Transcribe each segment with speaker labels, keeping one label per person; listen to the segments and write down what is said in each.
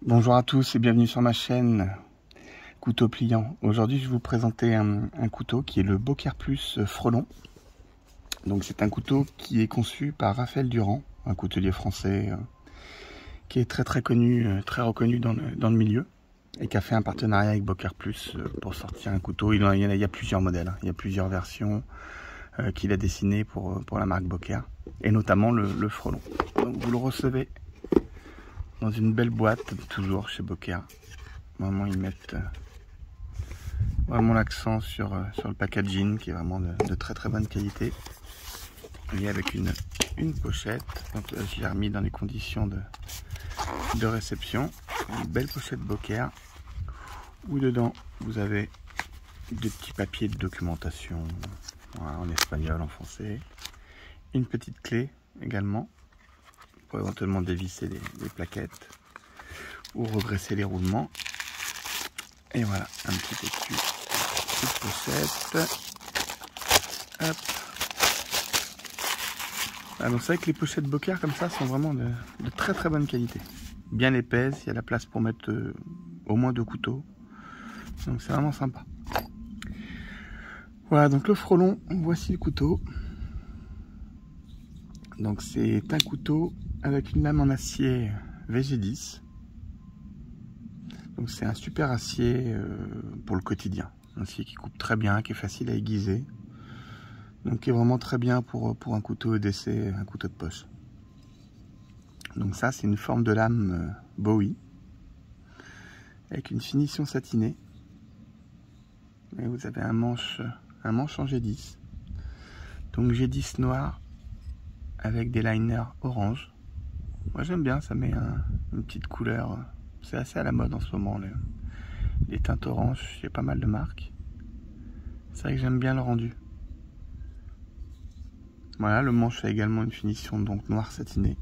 Speaker 1: Bonjour à tous et bienvenue sur ma chaîne Couteau Pliant. Aujourd'hui je vais vous présenter un couteau qui est le Beaucaire Plus Frelon. Donc c'est un couteau qui est conçu par Raphaël Durand, un coutelier français qui est très connu, très reconnu dans le milieu et qui a fait un partenariat avec Beaucaire Plus pour sortir un couteau. Il y a plusieurs modèles, il y a plusieurs versions qu'il a dessinées pour la marque Beaucaire et notamment le Frelon. Donc vous le recevez dans une belle boîte, toujours chez Beaucaire. Vraiment, ils mettent vraiment l'accent sur le packaging qui est vraiment de très bonne qualité. Et avec une pochette. Donc là, je l'ai remis dans les conditions de réception. Une belle pochette Beaucaire où dedans vous avez des petits papiers de documentation, voilà, en espagnol, en français. Une petite clé également pour éventuellement dévisser les plaquettes ou redresser les roulements. Et voilà, un petit étui, petite pochette. Hop. Ah, donc c'est vrai que les pochettes Beaucaire comme ça sont vraiment de très bonne qualité. Bien épaisse, il y a la place pour mettre au moins 2 couteaux. Donc c'est vraiment sympa. Voilà, donc le Frelon, voici le couteau. Donc c'est un couteau avec une lame en acier VG10. Donc c'est un super acier pour le quotidien. Un acier qui coupe très bien, qui est facile à aiguiser. Donc qui est vraiment très bien pour un couteau d'essai, un couteau de poche. Donc ça c'est une forme de lame Bowie. Avec une finition satinée. Et vous avez un manche en G10. Donc G10 noir avec des liners orange. Moi j'aime bien, ça met une petite couleur. C'est assez à la mode en ce moment, les teintes orange, il y a pas mal de marques. C'est vrai que j'aime bien le rendu. Voilà, le manche a également une finition donc noir satiné.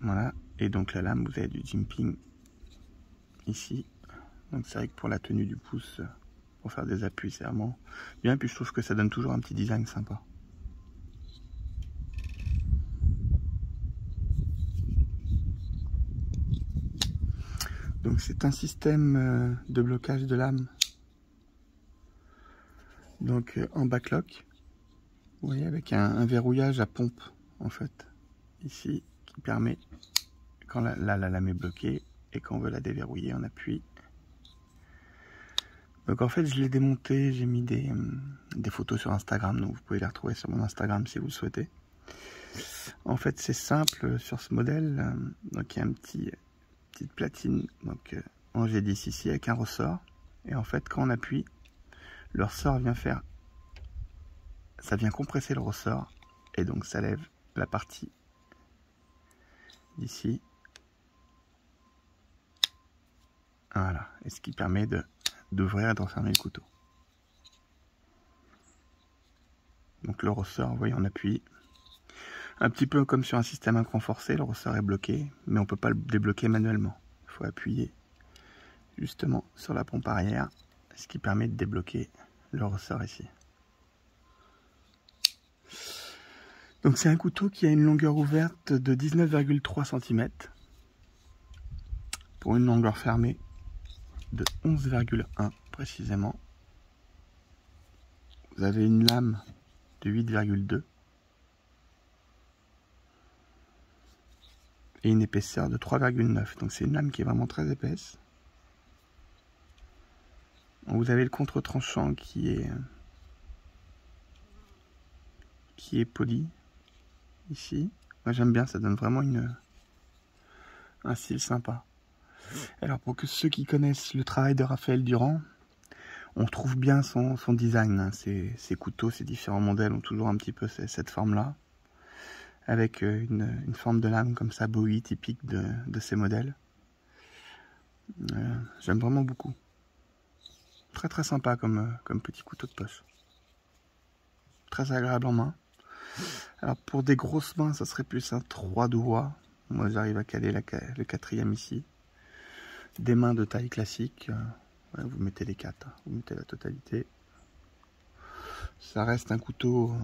Speaker 1: Voilà, et donc la lame, vous avez du jimping ici. Donc c'est vrai que pour la tenue du pouce, pour faire des appuis, c'est vraiment bien. Puis je trouve que ça donne toujours un petit design sympa. Donc c'est un système de blocage de lame. Donc en backlock, vous voyez, avec un verrouillage à pompe en fait, ici, qui permet, quand la lame est bloquée et qu'on veut la déverrouiller, on appuie. Donc en fait je l'ai démonté, j'ai mis des photos sur Instagram, donc vous pouvez les retrouver sur mon Instagram si vous le souhaitez. En fait c'est simple sur ce modèle, donc il y a une petite platine donc, en G10 ici avec un ressort, et en fait quand on appuie, le ressort vient ça vient compresser le ressort, et donc ça lève la partie d'ici. Voilà, et ce qui permet d'ouvrir et de refermer le couteau. Donc le ressort, vous voyez, on appuie. Un petit peu comme sur un système à cran forcé, le ressort est bloqué, mais on ne peut pas le débloquer manuellement. Il faut appuyer justement sur la pompe arrière, ce qui permet de débloquer le ressort ici. Donc c'est un couteau qui a une longueur ouverte de 19,3 cm pour une longueur fermée de 11,1 précisément. Vous avez une lame de 8,2 et une épaisseur de 3,9. Donc c'est une lame qui est vraiment très épaisse. Vous avez le contre-tranchant qui est poli ici. Moi j'aime bien, ça donne vraiment un style sympa. Alors pour que ceux qui connaissent le travail de Raphaël Durand, on trouve bien son design. Hein. Ces couteaux, ces différents modèles ont toujours un petit peu cette forme-là, avec une forme de lame comme ça, Bowie, typique de ces modèles. J'aime vraiment beaucoup. Très sympa comme petit couteau de poche. Très agréable en main. Alors pour des grosses mains, ça serait plus un 3 doigts. Moi j'arrive à caler le 4e ici. Des mains de taille classique, vous mettez les 4, vous mettez la totalité. Ça reste un couteau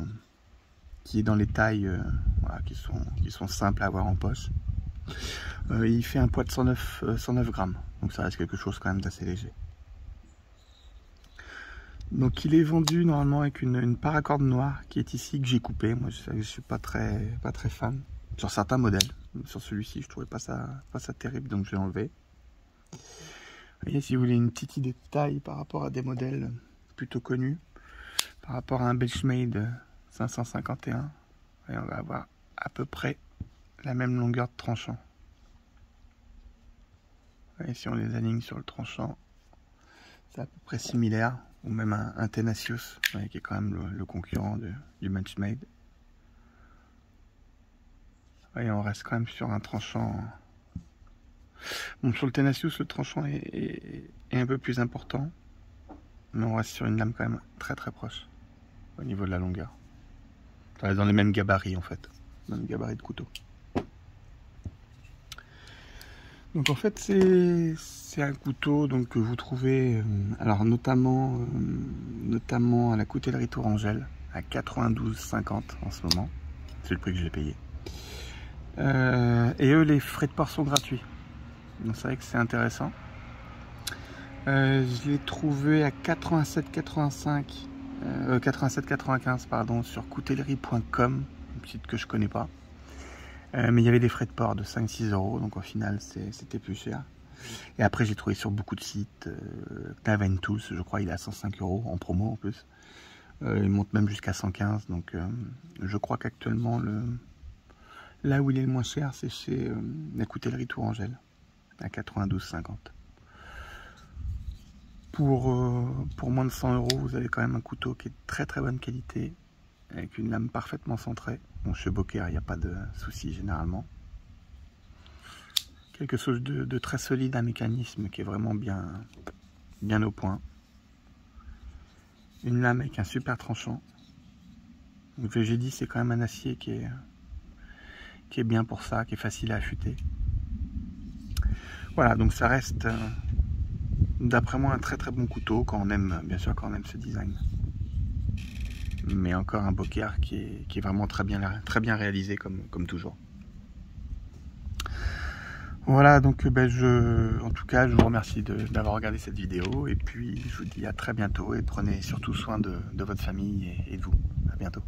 Speaker 1: qui est dans les tailles voilà, qui sont simples à avoir en poche. Il fait un poids de 109 grammes, donc ça reste quelque chose quand même d'assez léger. Donc il est vendu normalement avec une paracorde noire qui est ici, que j'ai coupé. Moi je suis pas très fan sur certains modèles. Sur celui-ci je trouvais pas ça terrible, donc je l'ai enlevé. Vous voyez, si vous voulez une petite idée de taille par rapport à des modèles plutôt connus, par rapport à un Benchmade 551, et on va avoir à peu près la même longueur de tranchant. Et si on les aligne sur le tranchant, c'est à peu près similaire, ou même un Tenacious, qui est quand même le concurrent du Benchmade. Et on reste quand même sur un tranchant. Bon, sur le Tenacious, le tranchant est un peu plus important, mais on reste sur une lame quand même très proche au niveau de la longueur. Ça reste dans les mêmes gabarits en fait, même gabarit de couteau. Donc en fait c'est un couteau donc, que vous trouvez alors notamment à la coutellerie Tourangelle à 92,50 en ce moment. C'est le prix que j'ai payé. Et eux, les frais de port sont gratuits. Donc c'est vrai que c'est intéressant. Je l'ai trouvé à 87,95 pardon, sur coutellerie.com, un site que je connais pas. Mais il y avait des frais de port de 5-6 euros, donc au final c'était plus cher. Et après j'ai trouvé sur beaucoup de sites, Knife & Tools, je crois il est à 105 euros en promo en plus. Il monte même jusqu'à 115, donc je crois qu'actuellement là où il est le moins cher, c'est chez la coutellerie Tourangelle, à 92,50. Pour moins de 100 euros, vous avez quand même un couteau qui est de très bonne qualité, avec une lame parfaitement centrée. Bon, chez Boker, il n'y a pas de souci généralement. Quelque chose de très solide, un mécanisme qui est vraiment bien au point. Une lame avec un super tranchant. Donc j'ai dit, c'est quand même un acier qui est bien pour ça, qui est facile à affûter. Voilà, donc ça reste d'après moi un très bon couteau quand on aime, bien sûr, quand on aime ce design. Mais encore un Boker qui est vraiment très bien réalisé comme toujours. Voilà, donc en tout cas je vous remercie d'avoir regardé cette vidéo et puis je vous dis à très bientôt et prenez surtout soin de votre famille et de vous. À bientôt.